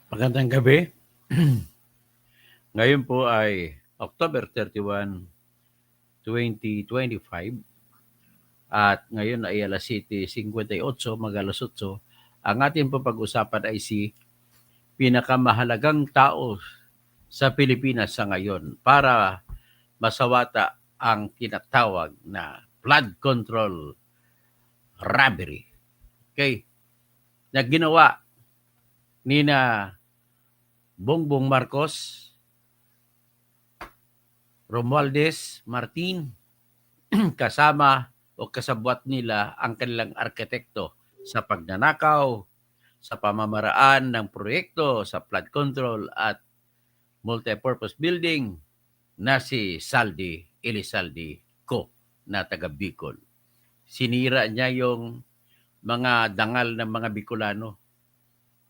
Magandang gabi. Ngayon po ay October 31, 2025 at ngayon ay alas 7:58, mag-alas 8. Ang ating pag-usapan ay si pinakamahalagang tao sa Pilipinas sa ngayon para masawata ang tinatawag na flood control robbery. Okay? Na ginawa ni na Bongbong Marcos, Romualdez Martin, kasama o kasabwat nila ang kanilang arkitekto sa pagnanakaw, sa pamamaraan ng proyekto sa flood control at multipurpose building na si Saldi Elizalde Co na taga Bicol. Sinira niya yung mga dangal ng mga Bicolano.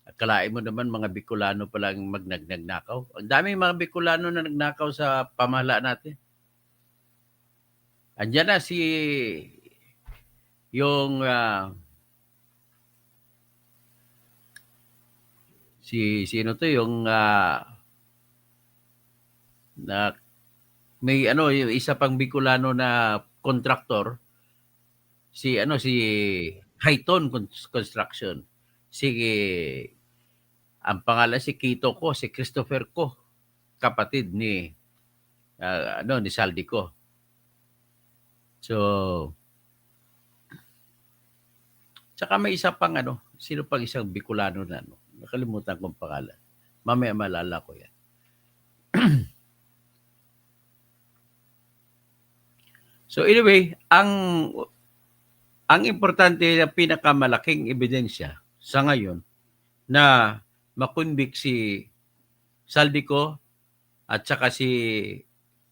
Akalain mo naman mga Bicolano palang magnagnakaw. Ang daming mga Bicolano na nagnakaw sa pamahalaan natin. Andiyan na yung sino to yung na may yung isa pang Bicolano na contractor si Highton Construction. Ang pangalan si Kito Ko, si Christopher Ko, kapatid ni ni Saldi Ko. So tsaka may isa pang sino pang isang Bicolano na nakalimutan kong pangalan. Mamaya malala ko yan. So anyway, ang importante na pinakamalaking ebidensya sa ngayon na makunbik si Saldico at saka si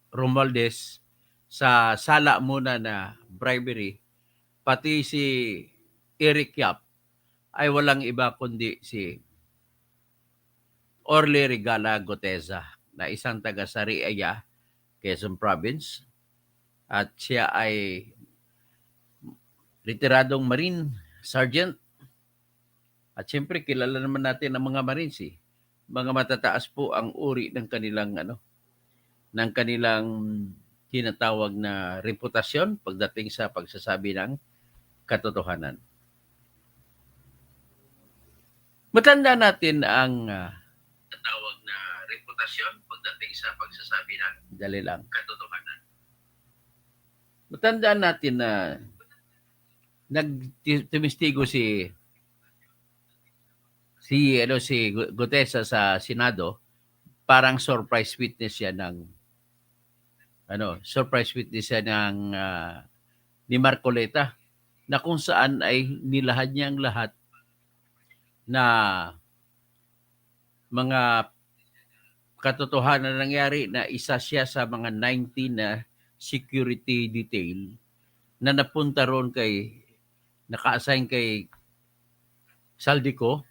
Romualdez sa sala muna na bribery, pati si Eric Yap ay walang iba kundi si Orly Regala Goteza na isang taga Sariaya, Quezon Province, at siya ay retiradong Marine Sergeant. At siyempre kilala naman natin ang mga Marines eh. Mga matataas po ang uri ng kanilang ng kanilang tinatawag na reputasyon pagdating sa pagsasabi ng katotohanan. Matanda natin ang tawag na reputasyon pagdating sa pagsasabi ng katotohanan. Matandaan natin na nagtumistigo si Gutesa sa Senado, parang surprise witness siya ng ni Marcoleta, na kung saan ay nilahad niya ang lahat na mga katotohanan na nangyari, na isa siya sa mga 19 na security detail na napunta ron naka-assign kay Saldico,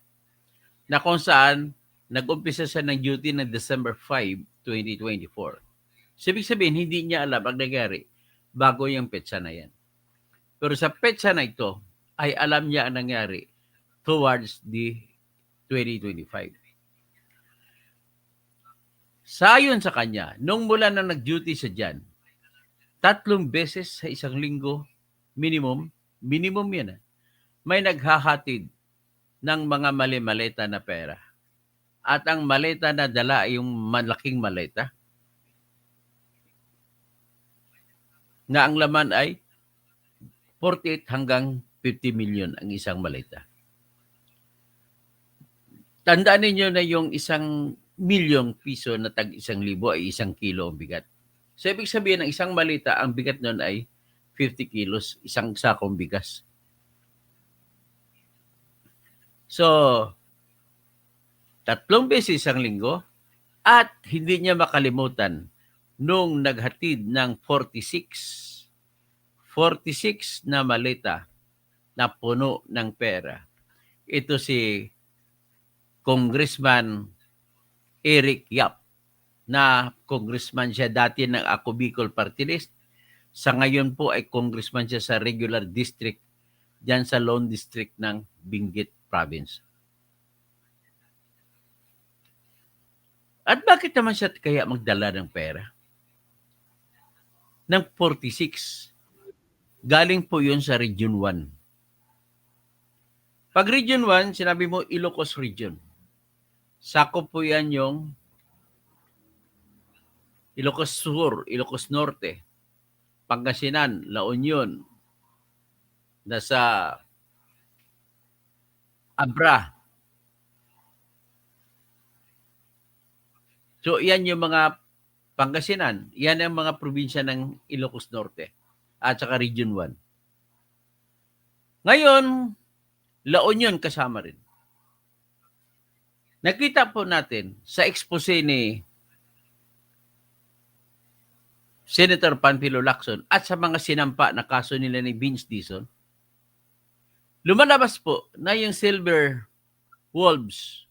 na kung saan nag-umpisa siya ng duty ng December 5, 2024. Ibig sabihin, hindi niya alam ang nangyari bago yung petsa na yan. Pero sa petsa na ito, ay alam niya ang nangyari towards the 2025. Sayon sa kanya, nung mula na nag-duty siya dyan, 3 beses sa isang linggo, minimum yan, may naghahatid ng mga mali-maleta na pera. At ang maleta na dala ay yung malaking maleta, na ang laman ay 48 hanggang 50 million ang isang maleta. Tandaan ninyo na yung 1,000,000 piso na tag 1,000 ay 1 kilo ang bigat. So, ibig sabihin ng isang maleta, ang bigat nun ay 50 kilos, isang sakong bigas. So, 3 beses isang linggo, at hindi niya makalimutan nung naghatid ng 46 na maleta na puno ng pera. Ito si Congressman Eric Yap, na congressman siya dati ng Ako Bicol Party List. Sa ngayon po ay congressman siya sa regular district diyan sa Lone District ng Benguet Province. At bakit naman siya kaya magdala ng pera? Ng 46. Galing po yun sa Region 1. Pag Region 1, sinabi mo Ilocos Region. Sakop po yan yung Ilocos Sur, Ilocos Norte, Pangasinan, La Union, nasa Abra. So, yan yung mga Pangasinan. Yan ang mga probinsya ng Ilocos Norte at saka Region 1. Ngayon, La Union kasama rin. Nakita po natin sa expose ni Senator Panfilo Lacson at sa mga sinampa na kaso nila ni Vince Dizon, lumalabas po na yung Silver Wolves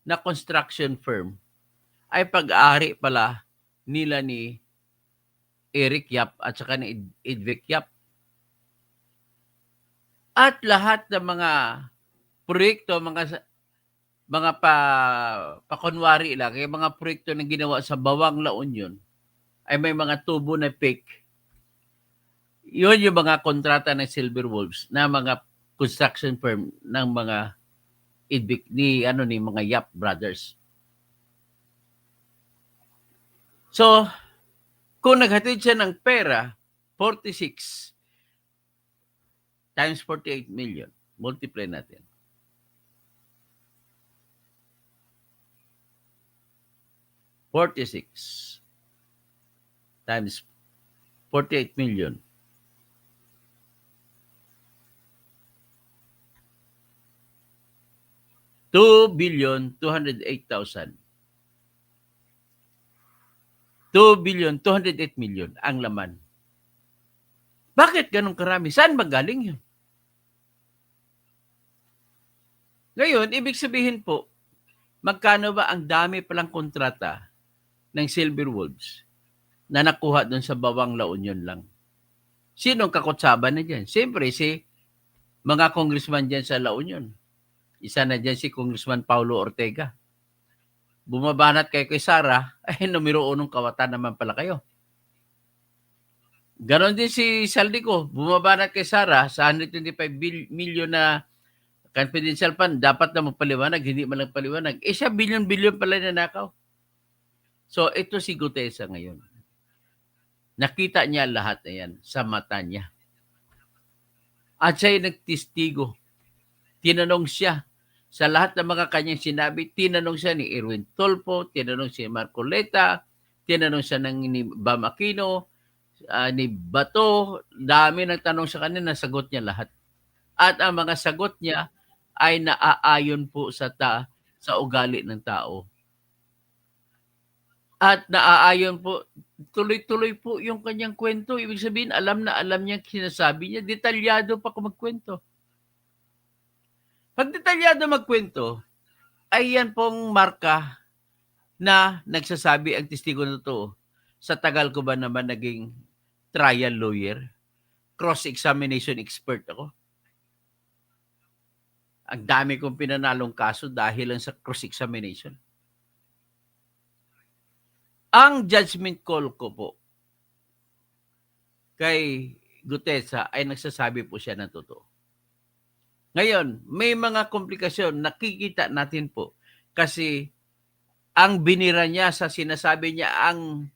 na construction firm ay pag-aari pala nila ni Eric Yap at saka ni Edvic Yap. At lahat ng mga proyekto, mga pakunwari lang, yung mga proyekto na ginawa sa Bawang La Union ay may mga tubo na fake. Yun yung mga kontrata ng Silver Wolves na mga construction firm ng mga ni mga Yap brothers. So, kung naghatid siya ng pera, 46 times 48 million, multiply natin. $46 times 48 million. $2,208,000. 2,208 million ang laman. Bakit ganun karami? Saan magaling yun? Ngayon, ibig sabihin po, magkano ba ang dami palang kontrata ng Silver Wolves na nakuha doon sa Bawang La Union lang? Sinong kakutsaba na dyan? Siyempre, mga congressman dyan sa La Union. Isa na dyan si Congressman Paulo Ortega. Bumabanat kayo kay Sara, ay numero 1 kawatan naman pala kayo. Ganon din si Saldico, bumabanat kay Sara sa 125 million na confidential fund, dapat na magpaliwanag, hindi man lang paliwanag. Siya bilyon-bilyon pala na nakaw. So, ito si Gutesa ngayon. Nakita niya lahat na yan sa mata niya. At siya'y nagtistigo. Tinanong siya sa lahat ng mga kanyang sinabi. Tinanong siya ni Erwin Tolpo, tinanong siya ni Marcoleta, tinanong siya ni Bam Aquino, ni Bato. Dami ng tanong sa kanya, nasagot niya lahat. At ang mga sagot niya ay naaayon po sa ugali ng tao. At naaayon po, tuloy-tuloy po yung kanyang kwento. Ibig sabihin, alam na alam niya sinasabi niya. Detalyado pa kung magkwento. Pag detalyado magkwento, ay yan pong marka na nagsasabi ang testigo na to. Sa tagal ko ba naman naging trial lawyer? Cross-examination expert ako. Ang dami kong pinanalong kaso dahil lang sa cross-examination. Ang judgment call ko po kay Gutesa ay nagsasabi po siya ng totoo. Ngayon, may mga komplikasyon nakikita natin po kasi ang binira niya sa sinasabi niya ang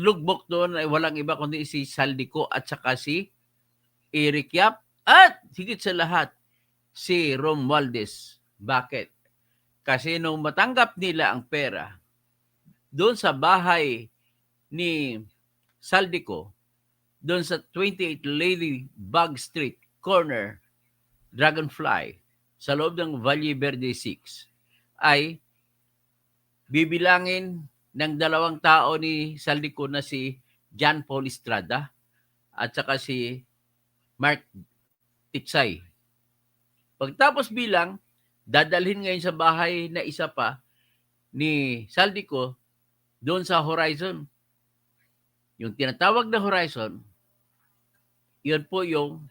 lugmok doon ay walang iba kundi si Saldico at saka si Eric Yap at higit sa lahat si Romualdez. Bakit? Kasi nung matanggap nila ang pera doon sa bahay ni Saldico, doon sa 28 Lady Bug Street corner, Dragonfly, sa loob ng Valle Verde 6, ay bibilangin ng 2 tao ni Saldico na si John Paul Estrada at saka si Mark Titsay. Pagtapos bilang, dadalhin ngayon sa bahay na isa pa ni Saldico doon sa Horizon. Yung tinatawag na Horizon, yun po yung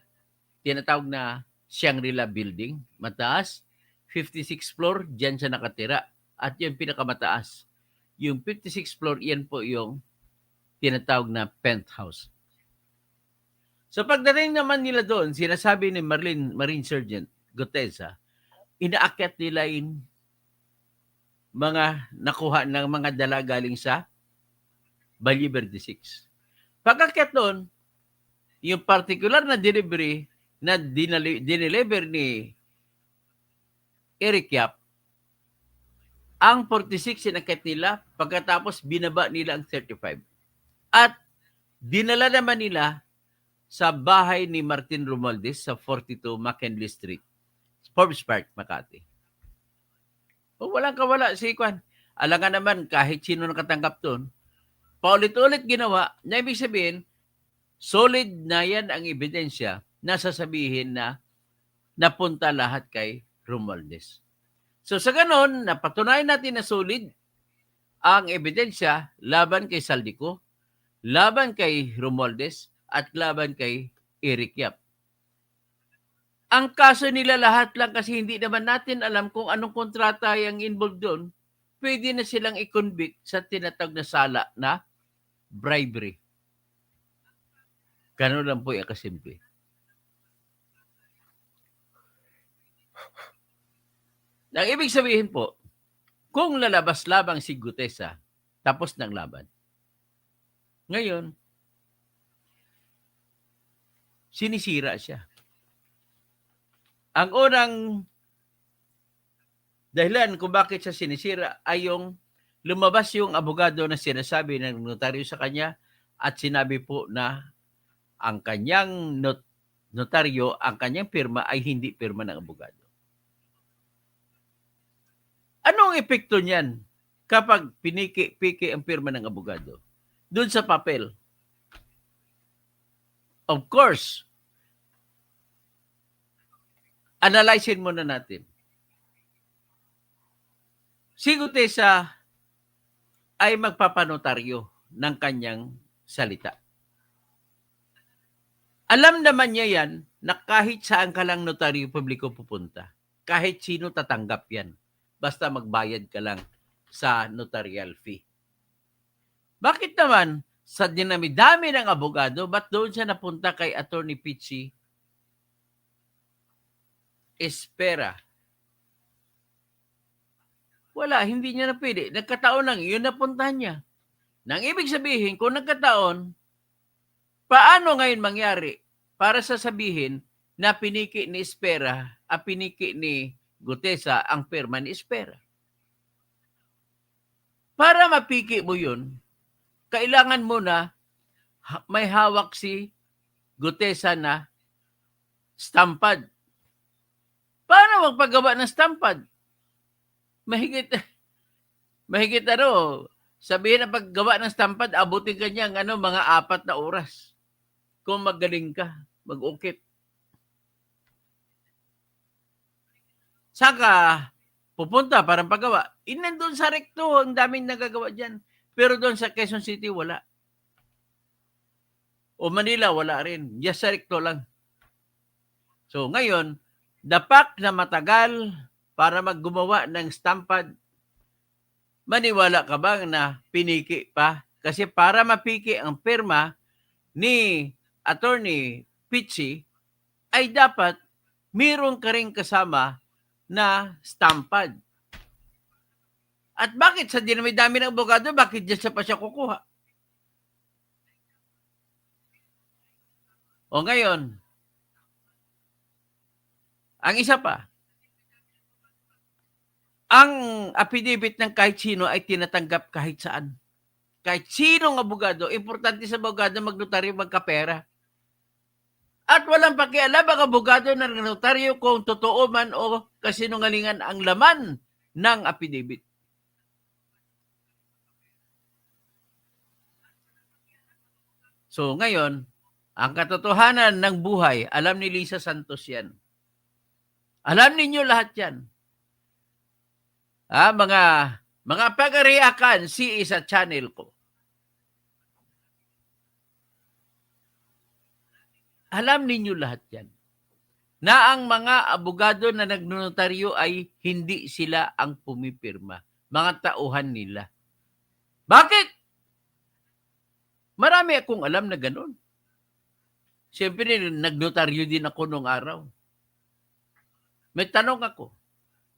tinatawag na Shangri-La Building. Mataas, 56th floor, dyan siya nakatira. at yung pinakamataas. Yung 56th floor, yan po yung tinatawag na penthouse. So pagdating naman nila doon, sinasabi ni Marine Sergeant Gutesa, inaakyat nila yung mga nakuha ng mga dala galing sa Valle Verde 6. Pag-akyat doon, yung particular na delivery na dineliver ni Eric Yap, ang 46 sinakit nila, pagkatapos binaba nila ang 35. At dinala naman nila sa bahay ni Martin Romualdez sa 42 McKinley Street, Forbes Park, Makati. O walang kawala si Kwan. Alangan naman kahit sino nakatanggap doon, paulit-ulit ginawa, na ibig sabihin, solid na yan ang ebidensya na sasabihin na napunta lahat kay Romualdez. So sa ganon, napatunayan natin na solid ang ebidensya laban kay Saldico, laban kay Romualdez, at laban kay Eric Yap. Ang kaso nila lahat lang kasi hindi naman natin alam kung anong kontrata yung involved doon, pwede na silang i-convict sa tinatawag na sala na bribery. Ganun lang po yung kasimple. Ang ibig sabihin po, kung lalabas labang si Gutesa, tapos ng laban. Ngayon, sinisira siya. Ang unang dahilan kung bakit siya sinisira ay yung lumabas yung abogado na sinasabi ng notaryo sa kanya at sinabi po na ang kanyang notaryo, ang kanyang pirma ay hindi pirma ng abogado. Anong epekto niyan kapag piniki-piki ang pirma ng abogado? Doon sa papel. Of course, analyzein muna natin. Si Gutesa ay magpapanotaryo ng kanyang salita. Alam naman niya yan na kahit saan ka lang notaryo publiko pupunta, kahit sino tatanggap yan, basta magbayad ka lang sa notarial fee. Bakit naman sa dinami-dami ng abogado, ba't doon siya napunta kay Attorney Pichi Espera? Wala, hindi niya na pwede. Nagkataon lang, yun napuntahan niya. Nang ibig sabihin, kung nagkataon, paano ngayon mangyari para sasabihin na piniki ni Espera, piniki ni Gutesa ang pirma ni Espera? Para mapiki mo yun, kailangan mo na may hawak si Gutesa na stampad. Paano magpagawa ng stampad? Mahigit sabihin na paggawa ng stampad, abutin ka niyang mga 4 na oras. Kung magaling ka, mag-ukit. Saka pupunta para paggawa. Nandun sa Recto, ang daming nagagawa dyan. Pero doon sa Quezon City, wala. O Manila, wala rin. Just sa Recto lang. So ngayon, dapat na matagal para maggumawa ng stampad. Maniwala ka bang na piniki pa? Kasi para mapiki ang pirma ni Attorney Pichi, ay dapat mayroon ka rin kasama na stampad. At bakit sa dinami-dami ng abogado, bakit dyan pa siya kukuha? O ngayon, ang isa pa, ang affidavit ng kahit sino ay tinatanggap kahit saan. Kahit sinong abogado, importante sa abogado magnotaryo, magkapera. At walang pakialam ang abogado ng notaryo kung totoo man o kasinungalingan ang laman ng affidavit. So ngayon, ang katotohanan ng buhay, alam ni Lisa Santos yan. Alam ninyo lahat yan. Mga pag-reakan sa channel ko. Alam ninyo lahat yan. Na ang mga abogado na nagnotaryo ay hindi sila ang pumipirma. mga tauhan nila. Bakit? Marami akong alam na gano'n. Siyempre nagnotaryo din ako nung araw. May tanong ako,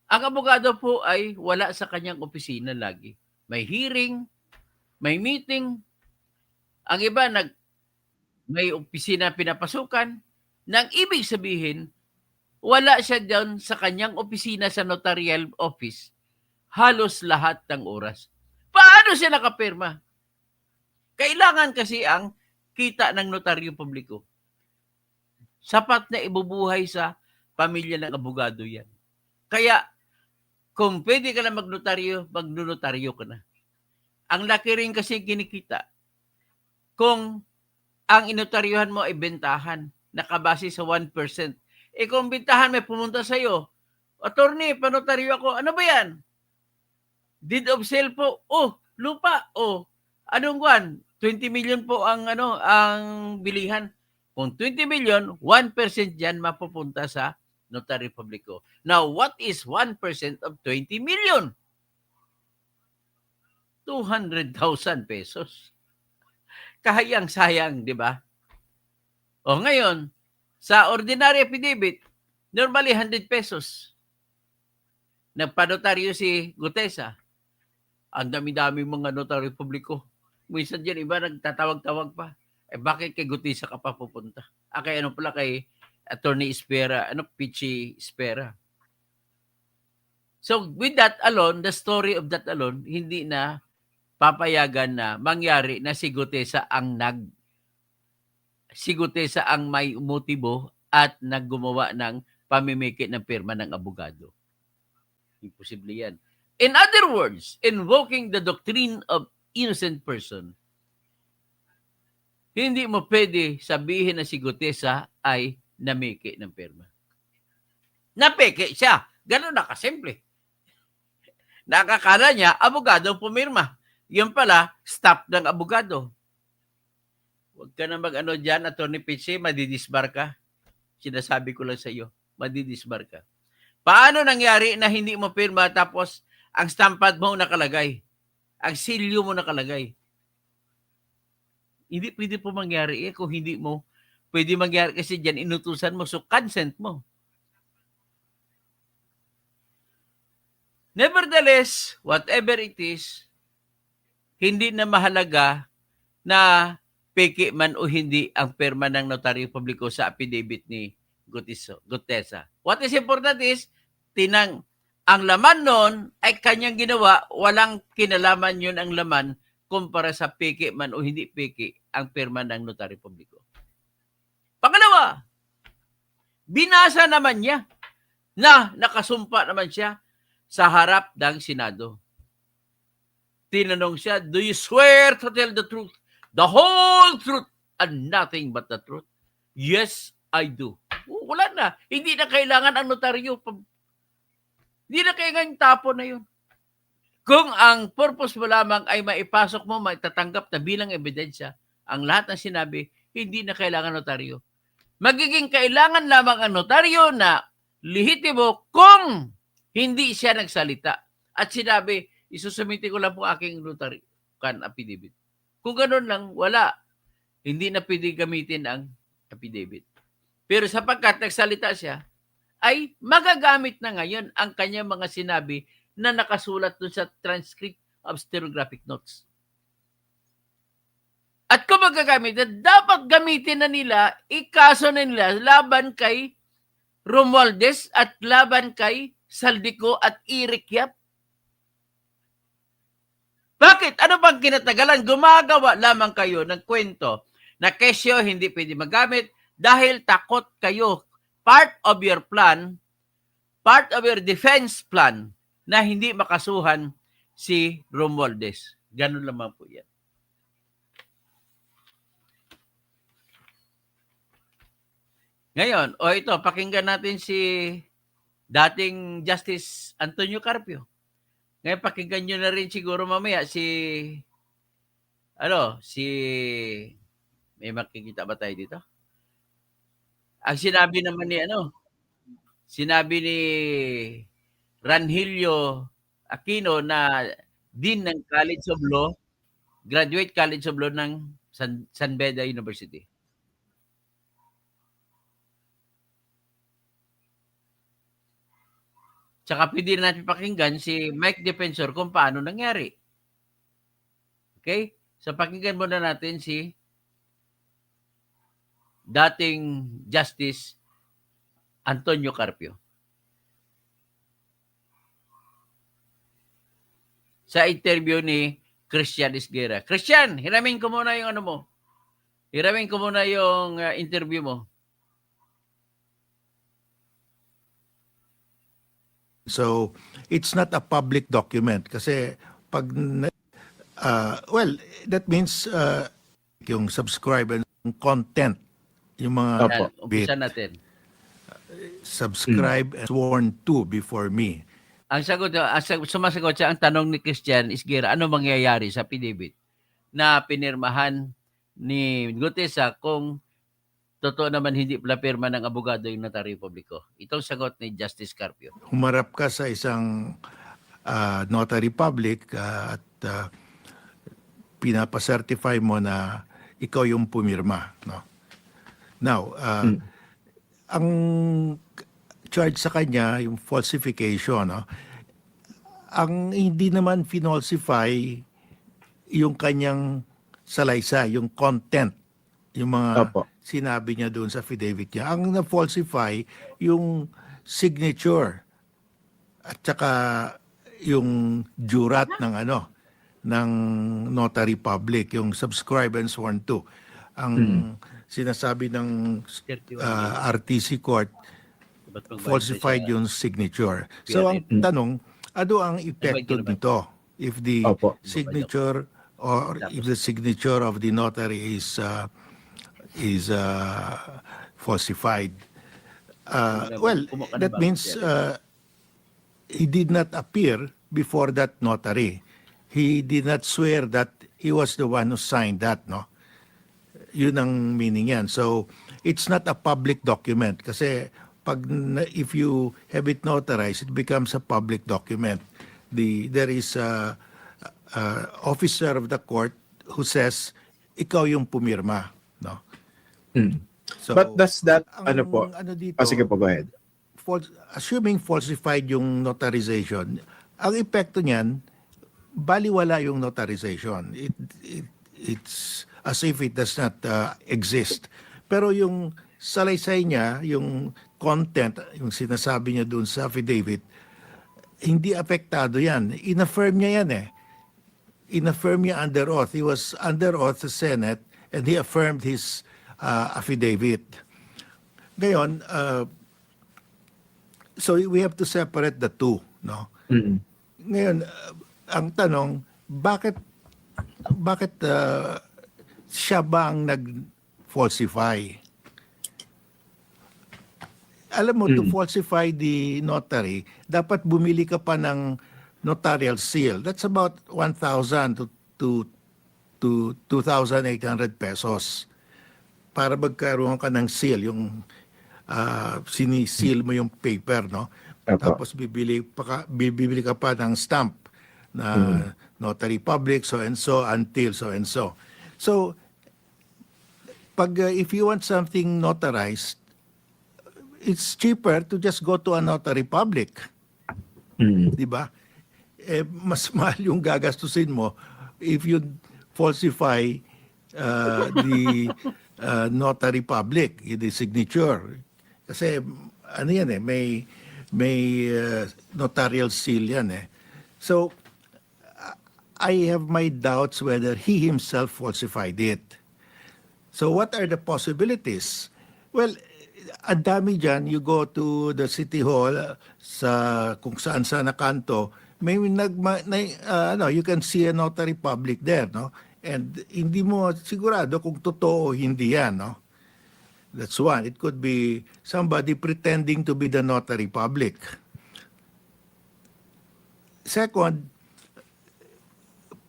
ang abogado po ay wala sa kanyang opisina lagi. May hearing, may meeting, ang iba may opisina pinapasukan, nang ibig sabihin, wala siya diyan sa kanyang opisina sa notarial office halos lahat ng oras. Paano siya nakapirma? Kailangan kasi ang kita ng notaryo publiko. Sapat na ibubuhay sa pamilya ng abogado yan. Kaya, kung pwede ka na magnotaryo, magnotaryo ka na. Ang laki rin kasi kinikita. Kung ang inotaryuhan mo ay bentahan, nakabase sa 1%. Eh kung bentahan may pumunta sa'yo, attorney, panotaryo ako, ano ba yan? Deed of sale po, lupa, anong kwan? 20 million po ang bilihan. Kung 20 million, 1% diyan mapupunta sa notary publiko. Now, what is 1% of 20 million? 200,000 pesos. Kahayang-sayang, di ba? Ngayon, sa ordinary affidavit, normally 100 pesos. Nagpanotaryo si Gutesa. Ang dami-dami mga notary publiko. Minsan dyan, iba nagtatawag-tawag pa. Bakit kay Gutesa ka pa pupunta? Kay kay Attorney Espera, Pichi Espera. So, with that alone, the story of that alone, hindi na papayagan na mangyari na si Gutesa ang may motibo at naggumawa ng pamimikit ng pirma ng abogado. Imposible yan. In other words, invoking the doctrine of innocent person, hindi mo pwede sabihin na si Gutesa ay namiki ng pirma. Napeke siya. Ganun na kasimple. Nakakala niya, abogado pumirma. Yun pala, staff ng abogado. Huwag ka na dyan, Attorney Pichi, madidisbar ka. Sinasabi ko lang sa iyo, madidisbar ka. Paano nangyari na hindi mo pirma tapos ang stampad mo nakalagay? Ang silyo mo nakalagay? Hindi pwede po mangyari kung hindi mo pwede mangyari kasi dyan inutusan mo, so consent mo. Nevertheless, whatever it is, hindi na mahalaga na peke man o hindi ang pirma ng notaryo publiko sa affidavit ni Gutesa. What is important is, ang laman nun ay kanyang ginawa, walang kinalaman yun ang laman kumpara sa peke man o hindi peke ang pirma ng notaryo publiko. Pangalawa, binasa naman niya na nakasumpa naman siya sa harap ng Senado. Tinanong siya, do you swear to tell the truth, the whole truth, and nothing but the truth? Yes, I do. Wala na. Hindi na kailangan ang notaryo. Hindi na kailangan tapo na yun. Kung ang purpose mo lamang ay maipasok mo, maitatanggap na bilang ebidensya, ang lahat ng sinabi, hindi na kailangan notaryo. Magiging kailangan lamang ang notaryo na lehitimo kung hindi siya nagsalita. At sinabi, isusumiti ko lang po aking notary affidavit. Kung ganoon lang, wala. Hindi na pwede gamitin ang affidavit. Pero sapagkat nagsalita siya, ay magagamit na ngayon ang kanyang mga sinabi na nakasulat dun sa transcript of stenographic notes. At kung magagamit na, dapat gamitin na nila, ikaso na nila laban kay Romualdez at laban kay Saldico at Eric Yap. Bakit? Ano bang kinatagalan? Gumagawa lamang kayo ng kwento na kesyo hindi pwede magamit dahil takot kayo. Part of your plan, part of your defense plan na hindi makasuhan si Romualdez. Ganun lamang po yan. Ngayon, ito, pakinggan natin si dating Justice Antonio Carpio. Ngayon, pakinggan nyo na rin siguro mamaya may makikita ba tayo dito? Ang sinabi naman ni Ranhilio Aquino na Dean ng College of Law, graduate College of Law ng San Beda University. Tsaka pwede rin natin pakinggan si Mike Defensor kung paano nangyari. Okay? So pakinggan muna natin si dating Justice Antonio Carpio. Sa interview ni Christian Esguerra. Christian, hiramin ko muna yung ano mo. Hiramin ko muna yung interview mo. So, it's not a public document kasi pag well, that means yung subscribe and content, yung mga Yan, umpisa natin. subscribe and sworn to before me. Ang sagot, sumasagot siya ang tanong ni Christian Esguerra, ano mangyayari sa affidavit na pinirmahan ni Gutesa kung totoo naman hindi pala pirma ng abogado yung notary publiko. Itong sagot ni Justice Carpio. Humarap ka sa isang notary public at pinapacertify mo na ikaw yung pumirma. No? Now, ang charge sa kanya, yung falsification, no? Ang hindi naman finalsify yung kanyang salaysay, yung content, yung mga sinabi niya doon sa affidavit niya. Ang na-falsify yung signature at saka yung jurat ng ng notary public, yung subscribe and sworn to. Ang sinasabi ng RTC court, falsified yung signature. So ang tanong, ano ang epekto nito if the signature or if the signature of the notary is falsified? Well, that means he did not appear before that notary. He did not swear that he was the one who signed that, no? Yun ang meaning yan. So, it's not a public document kasi if you have it notarized, it becomes a public document. There is a officer of the court who says, ikaw yung pumirma, no? So, but does that, dito, sige po, go ahead. Assuming falsified yung notarization, ang epekto niyan, baliwala yung notarization. It's as if it does not exist. Pero yung salaysay niya, yung content, yung sinasabi niya doon sa affidavit, hindi apektado yan. In-affirm niya yan eh. In-affirm niya under oath. He was under oath sa Senate and he affirmed his affidavit. Ngayon, so we have to separate the two, no? Ngayon, ang tanong, bakit siya ba ang nag-falsify? Alam mo, to falsify the notary, dapat bumili ka pa ng notarial seal. That's about 1,000 to 2,800 pesos para magkaroon ka ng seal, yung siniseal mo yung paper, no? Tapos bibili ka pa ng stamp na notary public, so and so, until so and so. So, if you want something notarized, it's cheaper to just go to a notary public. Di ba? Mas mahal yung gagastusin mo if you falsify the notary public, the signature. Kasi ano yan may notarial seal yan eh. So, I have my doubts whether he himself falsified it. So what are the possibilities? Well, ang dami dyan, you go to the city hall sa kung saan na kanto, you can see a notary public there, no? And hindi mo sigurado kung totoo o hindi yan, no? That's one. It could be somebody pretending to be the notary public. Second,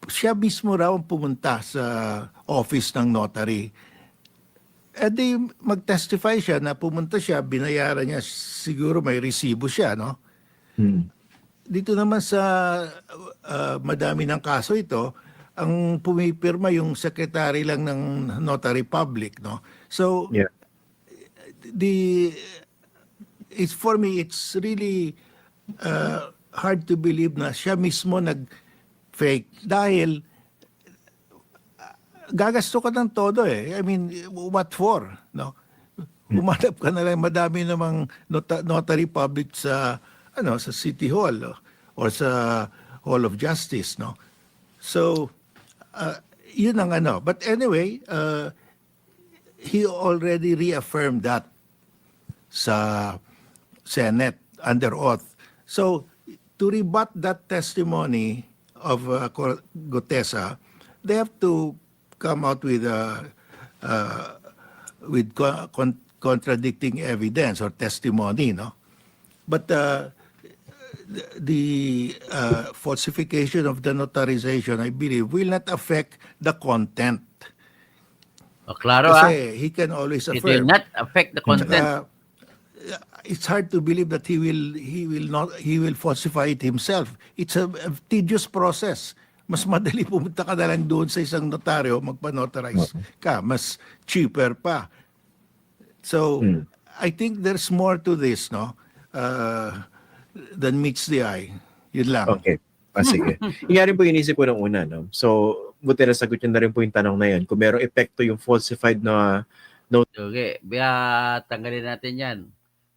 siya mismo raw ang pumunta sa office ng notary. Eh di mag-testify siya na pumunta siya, binayaran niya, siguro may resibo siya, no? dito naman sa madami ng kaso ito, ang pumipirma yung secretary lang ng notary public, no? So Yeah. the it's for me it's really hard to believe na siya mismo nag-fake dahil gagasto ka ng todo eh. I mean, what for? No? Umanap ka na lang, madami namang notary public sa sa City Hall or sa Hall of Justice, no? So, yun ang ano. But anyway, he already reaffirmed that sa Senate under oath. So, to rebut that testimony of Gutesa, they have to come out with contradicting evidence or testimony, no? But the falsification of the notarization, I believe, will not affect the content. O, klaro ah. Kasi he can always It will affirm. not affect the content. Tsaka, it's hard to believe that he will falsify it himself. It's a tedious process. Mas madali pumunta ka na lang doon sa isang notaryo, magpa-notarize ka. Mas cheaper pa. So, I think there's more to this, no? Than meets the eye. Yun lang. Okay. Sige. Yung rin po inisip ko ng una, no? So, buti na sagot yun na rin po yung tanong na yun. Kung merong epekto yung falsified na Okay, tanggalin natin yan.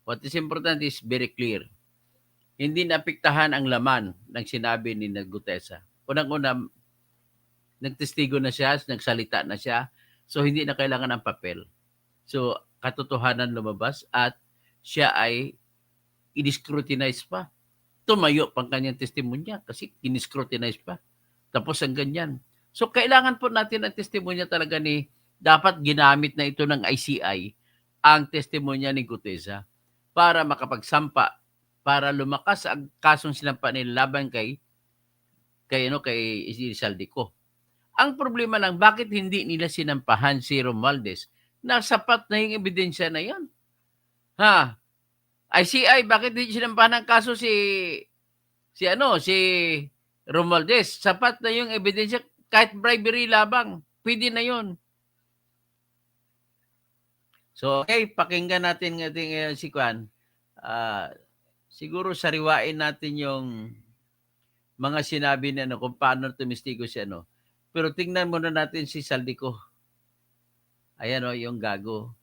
What is important is very clear. Hindi naapektahan ang laman ng sinabi ni Gutesa. Unang-una, nagtestigo na siya, nagsalita na siya, so hindi na kailangan ng papel. So, katotohanan lumabas at siya ay i-scrutinize pa. Tumayo pang kanyang testimonya kasi in-scrutinize pa. Tapos ang ganyan. So, kailangan po natin ang testimonya talaga dapat ginamit na ito ng ICI ang testimonya ni Gutesa para makapagsampa, para lumakas ang kasong sinampa nila laban kay Saldico. Ang problema lang, bakit hindi nila sinampahan si Romualdez na sapat na yung ebidensya na yan? ICI, bakit hindi sinampahan ng kaso si Romualdez? Sapat na yung ebidensya, kahit bribery labang, pwede na yun. So, okay, pakinggan natin ng ating si Kwan. Siguro sariwain natin yung mga sinabi na kung paano tumistigo siya, no? Pero tingnan muna natin si Saldico. Ayan o, yung gago.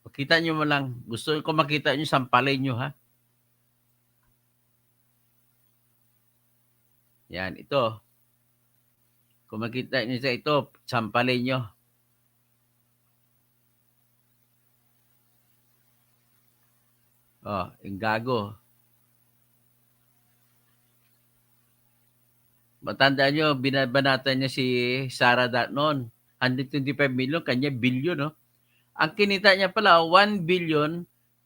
Makita nyo mo lang. Gusto ko makita nyo, sampalin nyo, ha? Yan, ito. Kung makita nyo sa ito, sampalin nyo. Oh, yung gago. Matandaan nyo, binabanatan niya si Sara noon. 125 million, kanya billion, no? Ang kinita niya pala,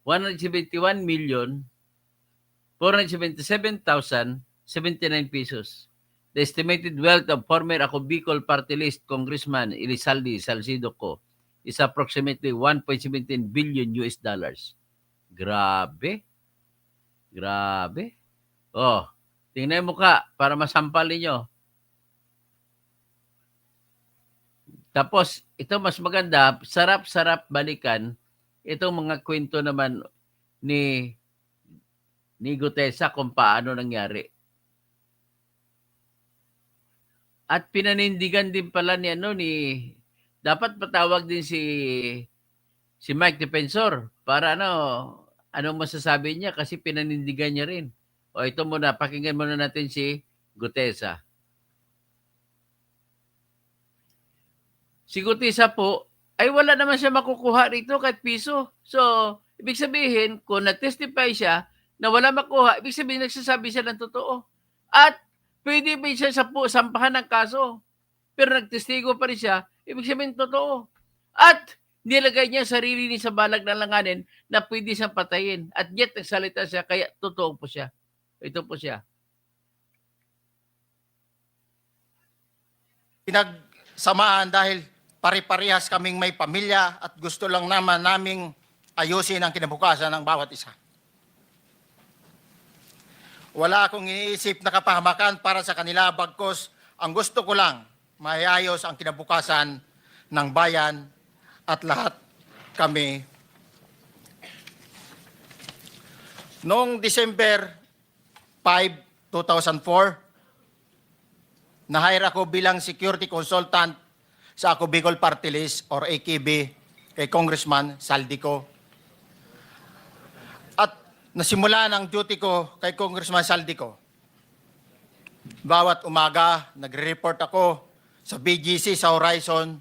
1,171,477,079 pesos. The estimated wealth of former Ako Bicol Party List Congressman Elizalde Salcido Co is approximately 1.17 billion US dollars. Grabe. Grabe. Oh, tingnan mo ka para masampal ninyo. Tapos, ito mas maganda, sarap-sarap balikan itong mga kwento naman ni Gutesa kung paano nangyari. At pinanindigan din pala ni dapat patawag din si Mike Defensor para anong masasabi niya kasi pinanindigan niya rin. O ito muna, pakinggan muna natin si Gutesa. Si Gutesa po, ay wala naman siya makukuha rito kahit piso. So, ibig sabihin, kung nag-testify siya na wala makuha, ibig sabihin nagsasabi siya ng totoo. At pwede ba siya sampahan ng kaso? Pero nagtestigo pa rin siya, ibig sabihin totoo. At nilagay niya sarili niya sa balag na langanin na pwede siyang patayin. At yet nagsalita siya, kaya totoo po siya. Ito po siya. Pinagsamaan dahil pare-parehas kaming may pamilya at gusto lang naman naming ayusin ang kinabukasan ng bawat isa. Wala akong iniisip na kapahamakan para sa kanila, bagkos ang gusto ko lang, maayos ang kinabukasan ng bayan at lahat kami. Noong December 5, 2004, na-hire ako bilang security consultant sa Ako Bicol Party List or AKB kay Congressman Saldico. At nasimula ng duty ko kay Congressman Saldico. Bawat umaga, nagre-report ako sa BGC sa Horizon,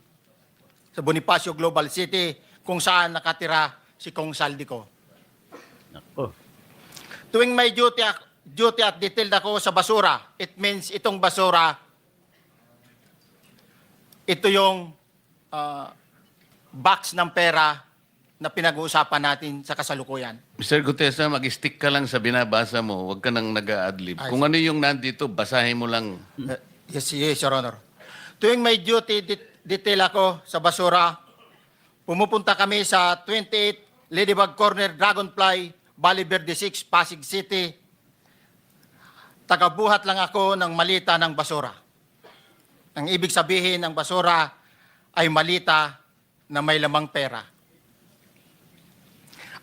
sa Bonifacio Global City, kung saan nakatira si Kong Saldico. Nako. Tuwing may duty at detailed ako sa basura, it means itong basura, ito yung box ng pera na pinag-uusapan natin sa kasalukuyan. Mr. Gutesa, mag-stick ka lang sa binabasa mo. Huwag ka nang nag-a-adlib. Ay, Kung ano yung nandito, basahin mo lang. Yes, Your Honor. Tuwing may duty detail ako sa basura, pumupunta kami sa 28 Ladybug Corner, Dragonfly, Valle Verde 6, Pasig City. Tagabuhat lang ako ng malita ng basura. Ang ibig sabihin ng basura ay malita na may lamang pera.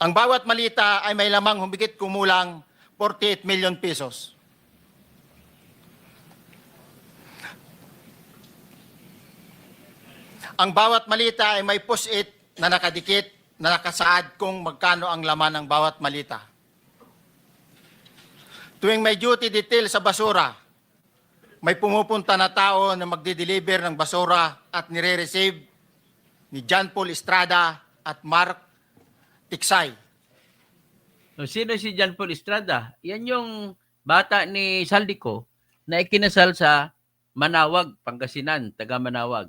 Ang bawat malita ay may lamang humigit kumulang 48 million pesos. Ang bawat malita ay may post-it na nakadikit na nakasaad kung magkano ang laman ng bawat malita. Tuwing may duty detail sa basura, may pumupunta na tao na magdi-deliver ng basura at nire-receive ni John Paul Estrada at Mark Tiksay. So, sino si John Paul Estrada? Yan yung bata ni Saldico na ikinasal sa Manawag, Pangasinan, taga Manawag.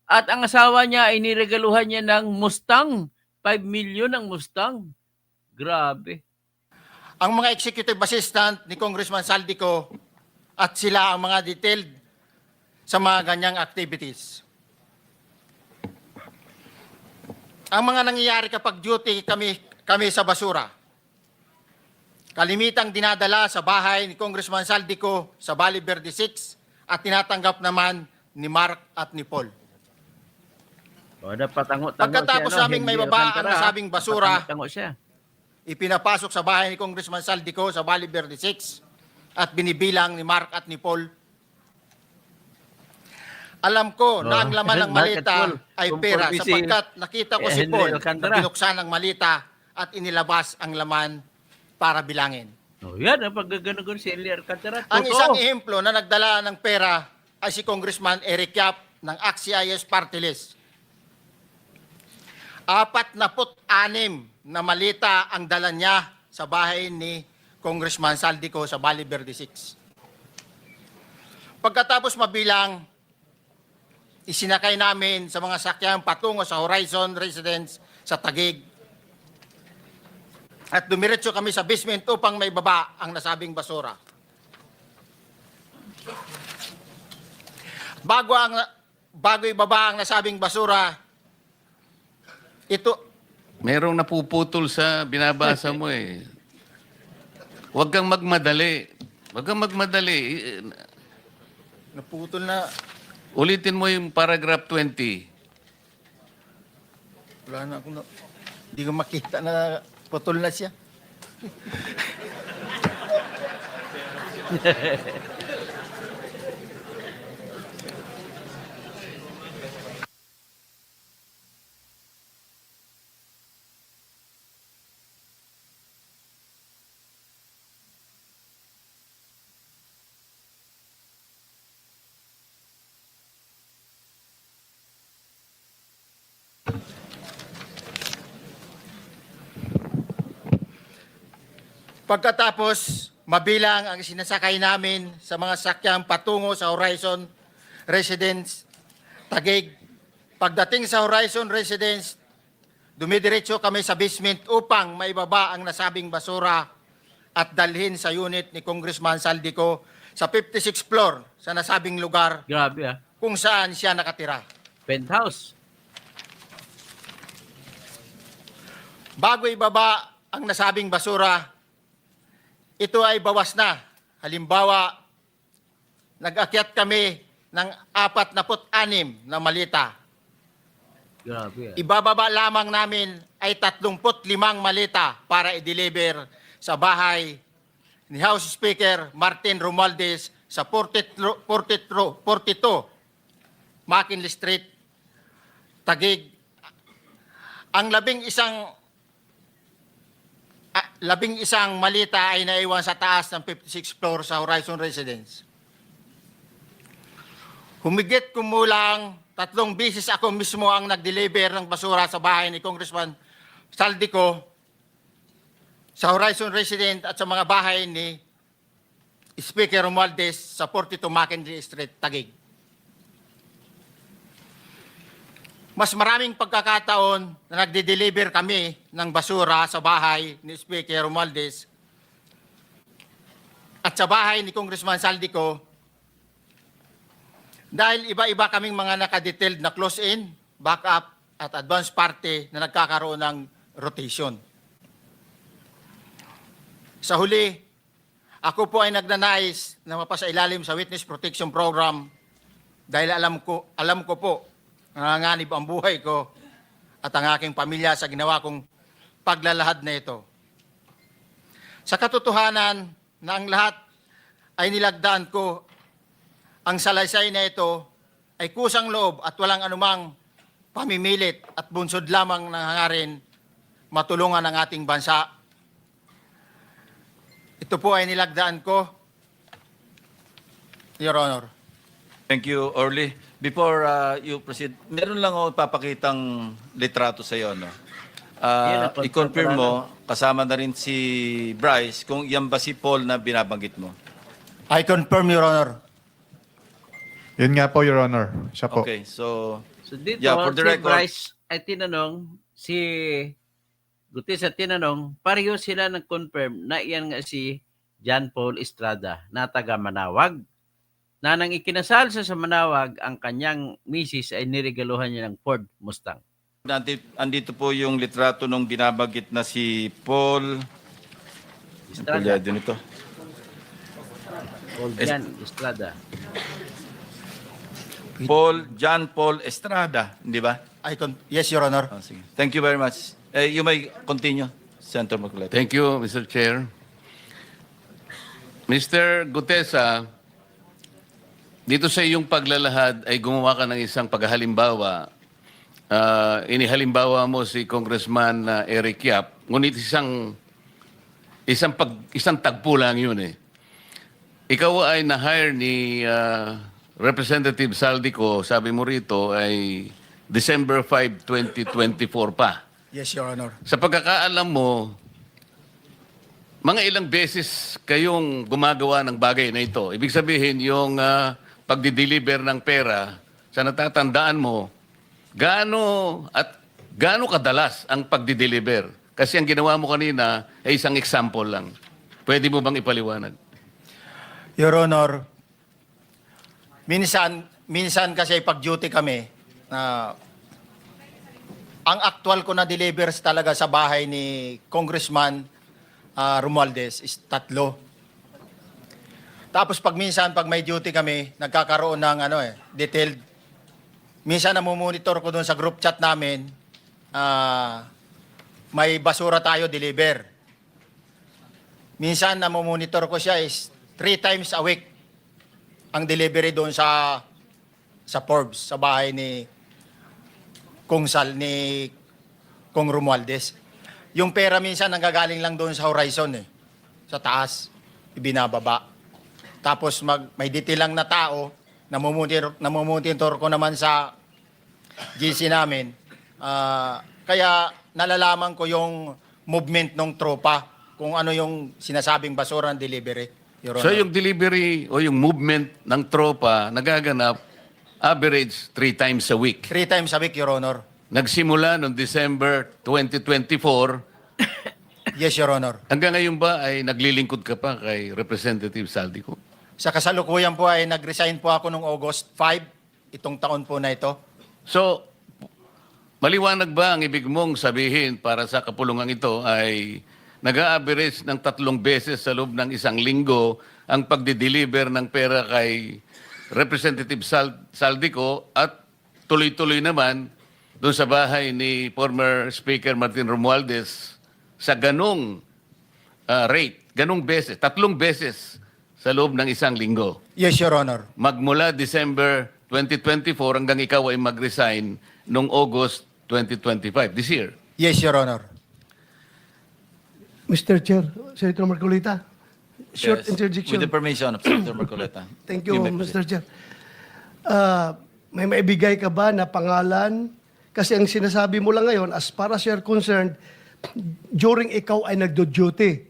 At ang asawa niya ay niregaluhan niya ng Mustang. 5 million ang Mustang. Grabe. Ang mga executive assistant ni Congressman Saldico at sila ang mga detailed sa mga ganyang activities. Ang mga nangyayari kapag duty kami sa basura, kalimitang dinadala sa bahay ni Congressman Saldico sa Valle Verde 6 at tinatanggap naman ni Mark at ni Paul. O, patango-tango Pagkatapos siya, no? naming may Henry baba ang Alcantara, nasabing basura, patango siya. ipinapasok sa bahay ni Congressman Saldico sa Valle Verde 6 at binibilang ni Mark at ni Paul. Alam ko na ang laman ng Mark at malita Paul, ay kung pera Paul Bisi, sapagkat nakita ko si Henry Paul Alcantara. na binuksan ang malita at inilabas ang laman para bilangin. O, yan ang paggagano'n si Henry Alcantara. Ang Totoo. isang ehemplo na nagdala ng pera ay si Congressman Eric Yap ng AXIS Party List. 46 na malita ang dala niya sa bahay ni Congressman Saldico sa Valle Verde 6. Pagkatapos mabilang, isinakay namin sa mga sakyang patungo sa Horizon Residence sa Taguig. At dumiretso kami sa basement upang may baba ang nasabing basura. Bago ibaba ang nasabing basura, ito, Merong napuputol sa binabasa mo eh. Huwag kang magmadali. Huwag kang magmadali. naputol na, Ulitin mo yung paragraph 20. wala na akong, hindi ko makita na putol na siya. Pagkatapos, mabilang ang sinasakay namin sa mga sakyang patungo sa Horizon Residence, Taguig. Pagdating sa Horizon Residence, dumidiretso kami sa basement upang maibaba ang nasabing basura at dalhin sa unit ni Congressman Saldico sa 56th floor sa nasabing lugar Grabe ah. kung saan siya nakatira. Penthouse. Bago ibaba ang nasabing basura, ito ay bawas na Halimbawa, nag-akyat kami ng 46 na malita. Grabe. Ibababa lamang namin ay 35 malita para i-deliver sa bahay ni House Speaker Martin Romualdez sa 42 McKinley Street, Taguig. Ang labing isang malita ay naiwan sa taas ng 56th floor sa Horizon Residence. Humigit kumulang 3 beses ako mismo ang nag-deliver ng basura sa bahay ni Congressman Saldico, sa Horizon Residence at sa mga bahay ni Speaker Romualdez sa 42 McKinley Street, Taguig. Mas maraming pagkakataon na nagde-deliver kami ng basura sa bahay ni Speaker Romualdez at sa bahay ni Congressman Saldico dahil iba-iba kaming mga nakadetailed na close-in, backup at advance party na nagkakaroon ng rotation. Sa huli, ako po ay nagnanais na mapasailalim sa Witness Protection Program dahil alam ko po nanganganib ang buhay ko at ang aking pamilya sa ginawa kong paglalahad na ito. Sa katotohanan na ang lahat ay nilagdaan ko, ang salaysay na ito ay kusang loob at walang anumang pamimilit at bunsod lamang ng hangarin matulungan ang ating bansa. Ito po ay nilagdaan ko, Your Honor. Thank you, Orly. Before you proceed, meron lang ako ipapakitang litrato sa iyo. No? Yan, I-confirm mo, kasama na rin si Bryce, kung yan ba si Paul na binabanggit mo. I confirm, Your Honor. Yun nga po, Your Honor. Siya po. Okay, so So dito, Yeah, for the si record- Bryce ay tinanong, si Gutierrez at tinanong, pareho sila nag-confirm na iyan nga si John Paul Estrada na taga Manawag. Na nang ikinasal sa Manawag, ang kanyang misis ay niregaluhan niya ng Ford Mustang. andito po yung litrato nung binabanggit na si Paul. Ang Estrada. pulyado nito. Paul John Estrada. John Paul Estrada, di ba? Yes, Your Honor. Sige. Thank you very much. You may continue, Senator Marcoleta. Thank you, Mr. Chair. Mr. Gutesa, dito sa iyong paglalahad ay gumawa ka ng isang paghalimbawa. Inihalimbawa mo si Congressman Eric Yap, ngunit isang tagpo lang yun eh. Ikaw ay na-hire ni Representative Saldico, sabi mo rito, ay December 5, 2024 pa. Yes, Your Honor. Sa pagkakaalam mo, mga ilang beses kayong gumagawa ng bagay na ito. Ibig sabihin, yung pagdi-deliver ng pera, sa natatandaan mo, gaano kadalas ang pagdi-deliver? Kasi ang ginawa mo kanina ay isang example lang. Pwede mo bang ipaliwanag? Your Honor, minsan kasi pag-duty kami, ang actual ko na delivers talaga sa bahay ni Congressman Romualdez is 3. Tapos pag may duty kami, nagkakaroon ng detailed. Minsan namumonitor ko doon sa group chat namin, may basura tayo deliver. Minsan namumonitor ko siya is 3 times a week ang delivery doon sa Forbes, sa bahay ni Kong Romualdez. Yung pera minsan nanggagaling lang doon sa Horizon sa taas, ibinababa. Tapos may detail lang na tao, namumonitor ko naman sa GC namin. Kaya nalalaman ko yung movement ng tropa, kung ano yung sinasabing basura ng delivery. Your So Honor. yung delivery o yung movement ng tropa nagaganap average 3 times a week. 3 times a week, Your Honor. Nagsimula noong December 2024. Yes, Your Honor. Hanggang ngayon ba ay naglilingkod ka pa kay Representative Saldico? Sa kasalukuyan po ay nag-resign po ako noong August 5, itong taon po na ito. So, maliwanag ba ang ibig mong sabihin para sa kapulungan ito ay nag-a-average ng 3 beses sa loob ng isang linggo ang pagdi-deliver ng pera kay Representative Saldico at tuloy-tuloy naman doon sa bahay ni former Speaker Martin Romualdez sa ganong rate, ganong beses, 3 beses sa loob ng isang linggo. Yes, Your Honor. Magmula December 2024 hanggang ikaw ay mag-resign noong August 2025, this year. Yes, Your Honor. Mr. Chair, Senator Marcolita, short Yes. interjection. With the permission of Senator Marcoleta. Thank you, may proceed. Mr. Chair. May maibigay ka ba na pangalan? Kasi ang sinasabi mo lang ngayon, as far as you're concerned, during ikaw ay nagdo-duty,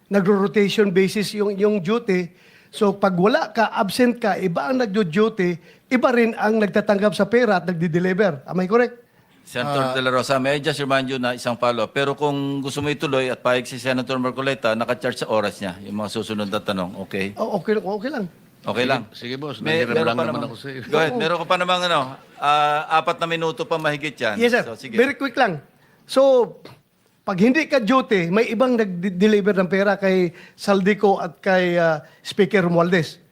nagro-rotation basis yung duty, so pag wala ka, absent ka, iba ang nagdo-duty, iba rin ang nagtatanggap sa pera at nagdi-deliver. Am I correct? Senator De La Rosa, may I just remind you na isang follow-up. Pero kung gusto mo ituloy at pahig si Senator Marcoleta, naka-charge sa oras niya, yung mga susunod na tanong. Okay? Okay lang. Okay lang. Sige boss, May- nangiram meron lang pa naman namang- ako sa iyo. Go ahead. Meron ka pa namang 4 na minuto pa mahigit yan. Yes, sir. So, sige. Very quick lang. So, pag hindi ka duty, may ibang nag-deliver ng pera kay Saldico at kay Speaker Romualdez.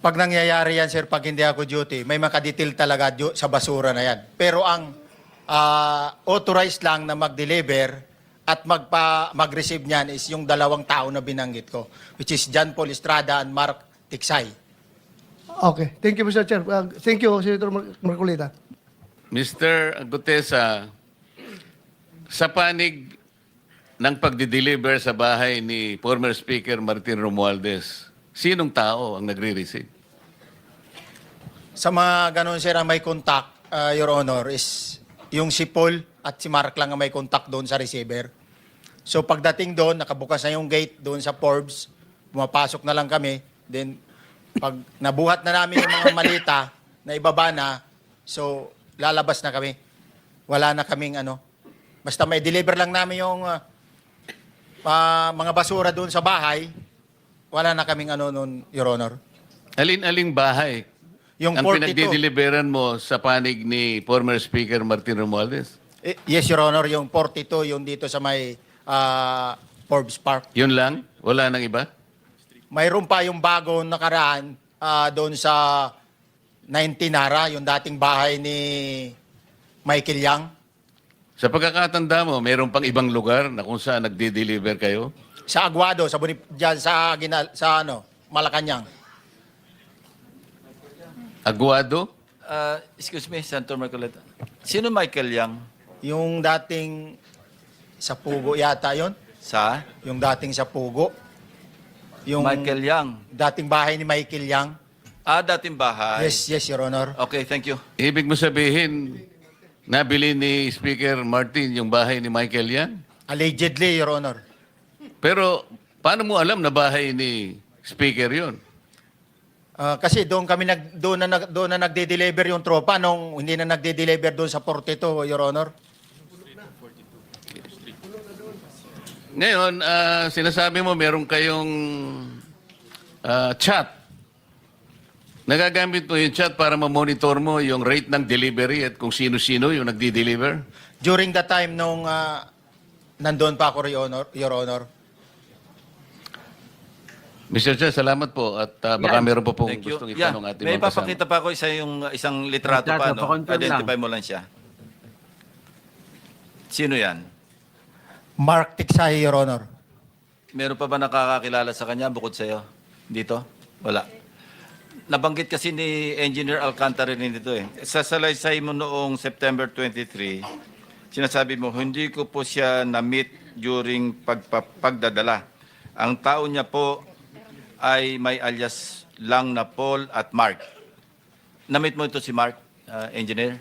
Pag nangyayari yan, sir, pag hindi ako duty, may makadetail talaga sa basura na yan. Pero ang authorized lang na mag-deliver at mag-receive niyan is yung 2 tao na binanggit ko, which is John Paul Estrada and Mark Tiksay. Okay. Thank you, Mr. Chair. Thank you, Senator Marcolita. Mr. Gutesa, sa panig ng pagdi-deliver sa bahay ni former Speaker Martin Romualdez, sinong tao ang nagre-receive? Sa mga ganun, sir, ang may contact, Your Honor, is yung si Paul at si Mark lang ang may contact doon sa receiver. So pagdating doon, nakabukas na yung gate doon sa Forbes, pumapasok na lang kami. Then pag nabuhat na namin yung mga malita na ibaba na, so lalabas na kami. Wala na kaming basta may deliver lang namin yung mga basura doon sa bahay, wala na kaming noon, Your Honor. Alin-aling bahay Yung ang 42. pinagdi-deliveran mo sa panig ni former Speaker Martin Romualdez? Yes, Your Honor, yung 42, yung dito sa may Forbes Park. Yun lang? Wala nang iba? Mayroon pa yung bagong nakaraan doon sa 19 Nara, yung dating bahay ni Michael Yang. Sa pagkakatanda mo, mayroon pang ibang lugar na kung saan nagdi-deliver kayo? Sa Aguado, dyan sa Malacanang. Aguado? Excuse me, Senator Marcoleta. Sino Michael Yang? Yung dating sa Pugo yata yon, Sa? yung dating sa Pugo. Yung Michael Yang. dating bahay ni Michael Yang. Dating bahay. Yes, Your Honor. Okay, thank you. Ibig mo sabihin, nabili ni Speaker Martin yung bahay ni Michael yan? Allegedly, Your Honor. Pero paano mo alam na bahay ni Speaker yon? Kasi doon na nagde-deliver yung tropa nung hindi na nagde-deliver doon sa 42, Your Honor. Ngayon, sinasabi mo meron kayong chat. Nagagamit mo yung chat para ma-monitor mo yung rate ng delivery at kung sino-sino yung nagdi-deliver? During the time nung nandoon pa ako, Your Honor. Mr. Chair, salamat po at baka Yan. meron po pong Thank you. gustong Yeah, itanong ating may mga kasama. papakita pa ako isang litrato pa, Litrato, no? pa-confirm Identify lang. mo lang siya. Sino yan? Mark Tiksay, Your Honor. Meron pa ba nakakakilala sa kanya bukod sa'yo? Dito? Wala. Nabanggit kasi ni Engineer Alcantara rin dito eh. Sa salaysay mo noong September 23, sinasabi mo, hindi ko po siya na-meet during pagdadala. Ang tao niya po ay may alias lang na Paul at Mark. Na-meet mo ito si Mark, Engineer?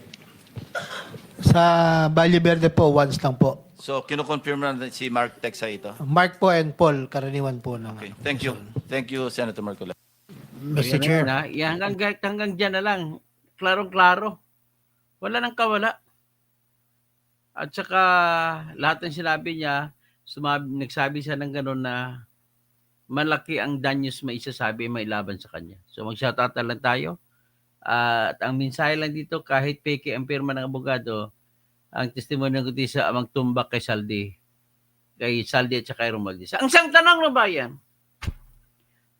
Sa Valle Verde po, once lang po. So, kinukonfirm na si Mark Texa ito. Mark po and Paul, karaniwan po. Ng, Okay. Thank you. Thank you, Senator Marcola. Mr. Chair. Hanggang dyan na lang. Klarong-klaro. Wala nang kawala. At saka lahat ng sinabi niya, nagsabi siya ng gano'n na malaki ang danyos may isasabi, may laban sa kanya. So mag-shoutout na lang tayo. At ang mensahe lang dito, kahit peke ang pirma ng abogado, ang testimonya ng Gutesa amang tumbak kay Saldi kay Saldi at kay Romualdez. Ang isang tanong ng bayan,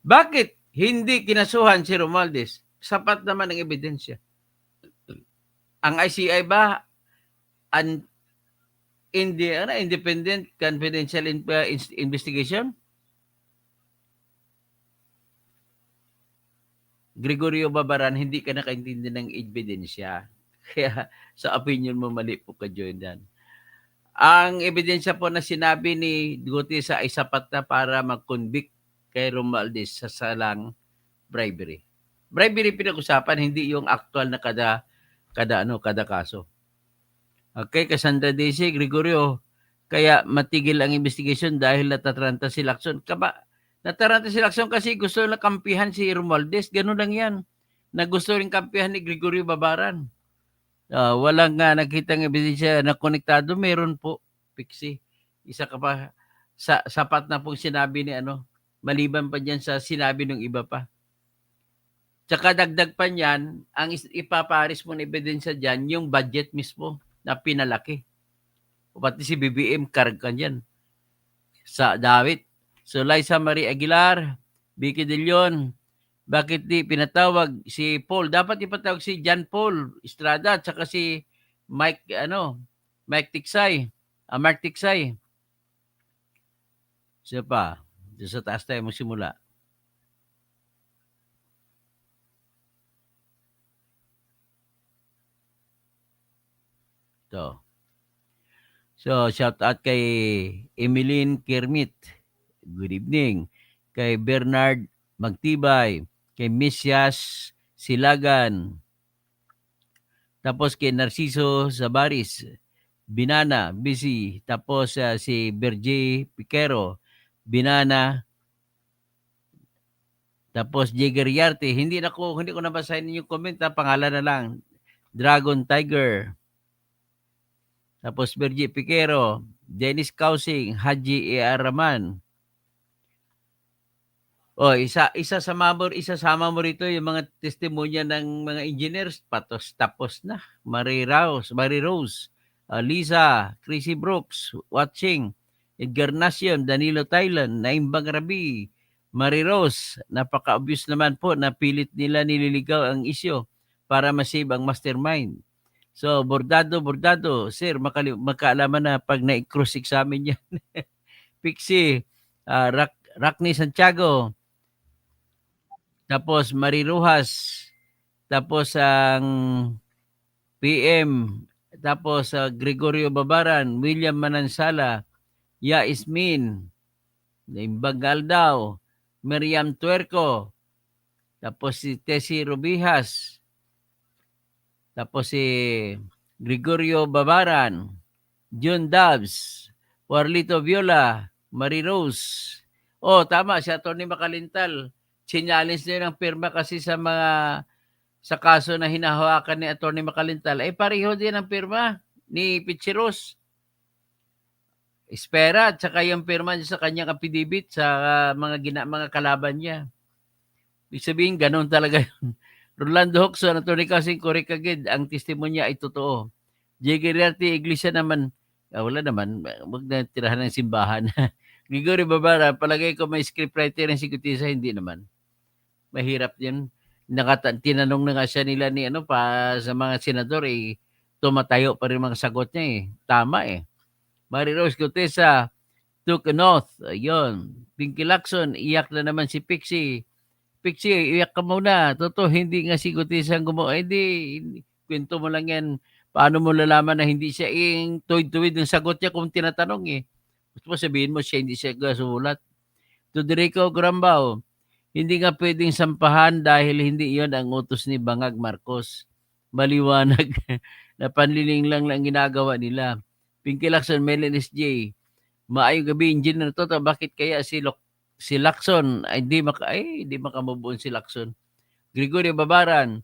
bakit hindi kinasuhan si Romualdez? Sapat naman ang ebidensya. Ang ICI ba independent confidential investigation? Gregorio Babaran, hindi ka nakaintindi ng ebidensya. Kaya sa opinion mo, mali po ka, Jordan. Ang ebidensya po na sinabi ni Gutierrez ay sapat na para mag-convict kay Romualdez sa salang bribery. Bribery pinag-usapan, hindi yung actual na kada kaso. Okay, Cassandra Daisy, Gregorio, kaya matigil ang investigation dahil natataranta si Lacson. Nataranta si Lacson kasi gusto na kampihan si Romualdez. Ganun lang yan. Na gusto rin kampihan ni Gregorio Babaran. Walang nakitang ebidensya na konektado. Meron po, Pixie. Isa ka pa, sapat na pong sinabi ni maliban pa dyan sa sinabi ng iba pa. Tsaka dagdag pa niyan, ang ipaparis mo na ebidensya dyan, yung budget mismo na pinalaki. O pati si BBM, kargan yan sa David. So, Liza Marie Aguilar, Vicky De Leon, bakit di pinatawag si Paul? Dapat ipatawag si John Paul Estrada at saka si Mike Tiksay. Mark Tiksay. Siya pa. Sa taas tayo magsimula. So, shout out kay Emeline Kermit. Good evening. Kay Bernard Magtibay. Kay Misyas Silagan. Tapos kay Narciso Zabaris. Binana, busy. Tapos si Berje Piquero. Binana. Tapos Jagger Yarte. Hindi ko nabasahin yung comment. Pangalan na lang. Dragon Tiger. Tapos Berje Piquero, Dennis Causing, Haji A.R. Raman. Isasama mo rito yung mga testimonya ng mga engineers. Tapos na. Marie Rose, Lisa, Chrissy Brooks, watching. Edgar Nacion, Danilo Thailand, Naimbang Rabi, Marie Rose. Napaka-obvious naman po na pilit nila nililigaw ang isyo para masave ang mastermind. So, bordado, sir, makaalaman na pag na-cross-examine yan. Pixie, Rockney Santiago, tapos Marie Rojas, tapos ang PM, tapos Gregorio Babaran, William Manansala, Yaismin, Naimbang Galdao, Miriam Tuerco, tapos si Tessie Rubijas, tapos si Gregorio Babaran, John Dubs, Warlito Viola, Marie Rose. Tama, si Atty. Makalintal. Sinyalis niya ng pirma kasi sa kaso na hinahawakan ni Atty. Makalintal. Pareho din ang pirma ni Pichiros. Espera, at saka yung pirma niya sa kanyang affidavit sa mga kalaban niya. Ibig sabihin, ganun talaga yun. Rolando Hoxon, Atty. Kasing Korikagid, ang testimonya ay totoo. Jegeriarte Iglesia naman, wala naman, wag na tirahan ng simbahan. Gregorio Babara, palagay ko may scriptwriter ng Sigutisa, hindi naman. Mahirap yan. Tinanong na nga siya nila ni sa mga senador, tumatayo pa rin mga sagot niya Tama Marie Rose Gutesa took an oath. Ayun. Pinky Lacson, iyak na naman si Pixie. Pixie, iyak ka muna. Totoo, hindi nga si Gutesa ang gumawa. Hindi. Kwento mo lang yan. Paano mo lalaman na hindi siya tuwid-tuwid ng sagot niya kung tinatanong Gusto mo sabihin mo siya hindi siya gasulat. Tuderico Grambao, hindi nga pwedeng sampahan dahil hindi iyon ang utos ni Bangag Marcos. Maliwanag na panliling lang ginagawa nila. Pinky Lacson, Melon SJ, maayong gabi, Engineer Toto, bakit kaya si Lacson ay di makamubuon si Lacson. Gregorio Babaran,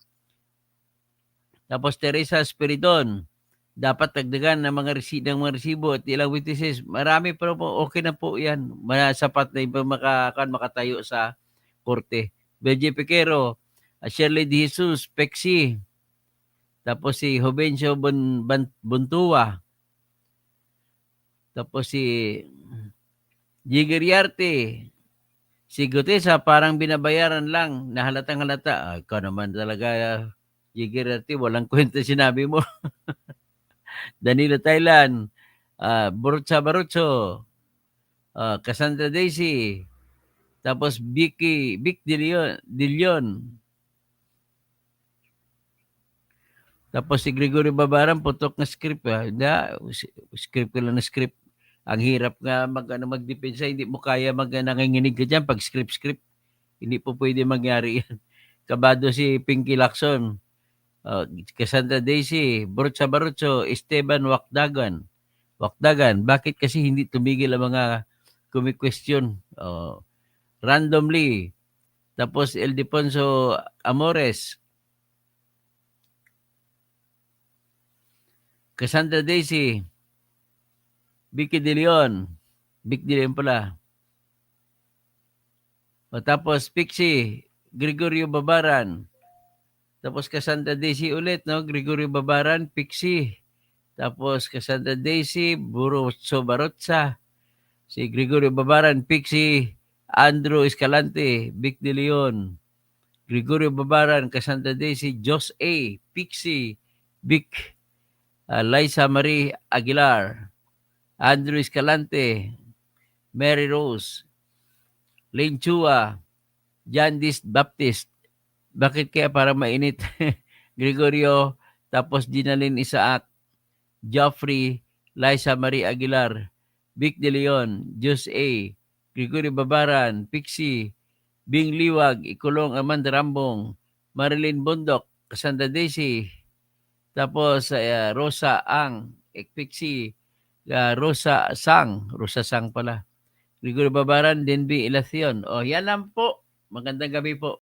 tapos Teresa Spiridon, dapat dagdagan ng mga resibo at ilang witnesses. Marami pero po, okay na po yan. Sapat na yung makatayo sa korte. Berje Piquero, Shirley De Jesus, Pexi, tapos si Jovencio Buntua, tapos si Jigger Yarte. Si Gutesa parang binabayaran lang na halatang halata. Ah, ikaw naman talaga, Jigger Yarte, walang kwenta sinabi mo. Danilo Thailand. Burutsa Barutso. Cassandra Daisy. Tapos Vic Dilion. Tapos si Gregorio Babaran, putok na script. Script ko lang na script. Ang hirap nga magdepensa, hindi mo kaya nanginginig ka dyan pag script. Hindi po pwede mangyari yan. Kabado si Pinky Lacson, Cassandra Daisy, Burutsa Barutso, Esteban Wakdagan. Bakit kasi hindi tumigil ang mga kumi-question? Randomly. Tapos Ildefonso Amores, Cassandra Daisy, Vic De Leon pala. Tapos Pixie, Gregorio Babaran. Tapos Cassandra Daisy ulit, no? Gregorio Babaran, Pixie. Tapos Cassandra Daisy, Burutso Barutsa. Si Gregorio Babaran, Pixie, Andrew Escalante, Vic De Leon. Gregorio Babaran, Cassandra Daisy, Jos A, Pixie, Vic, Liza Marie Aguilar, Andrew Escalante, Mary Rose, Lane Chua, Jandis Baptist. Bakit kaya para mainit? Gregorio, tapos Ginalyn Isaac, Joffrey, Liza Marie Aguilar, Vic De Leon, Jos A, Gregorio Babaran, Pixie, Bing Liwag, Ikulong Amanda Rambong, Marilyn Bondok, Cassandra Daisy, tapos Rosa Ang, Pixie, Rosa Sang pala. Gregorio Babaran, Denby Ilacion. O, yan lang po. Magandang gabi po.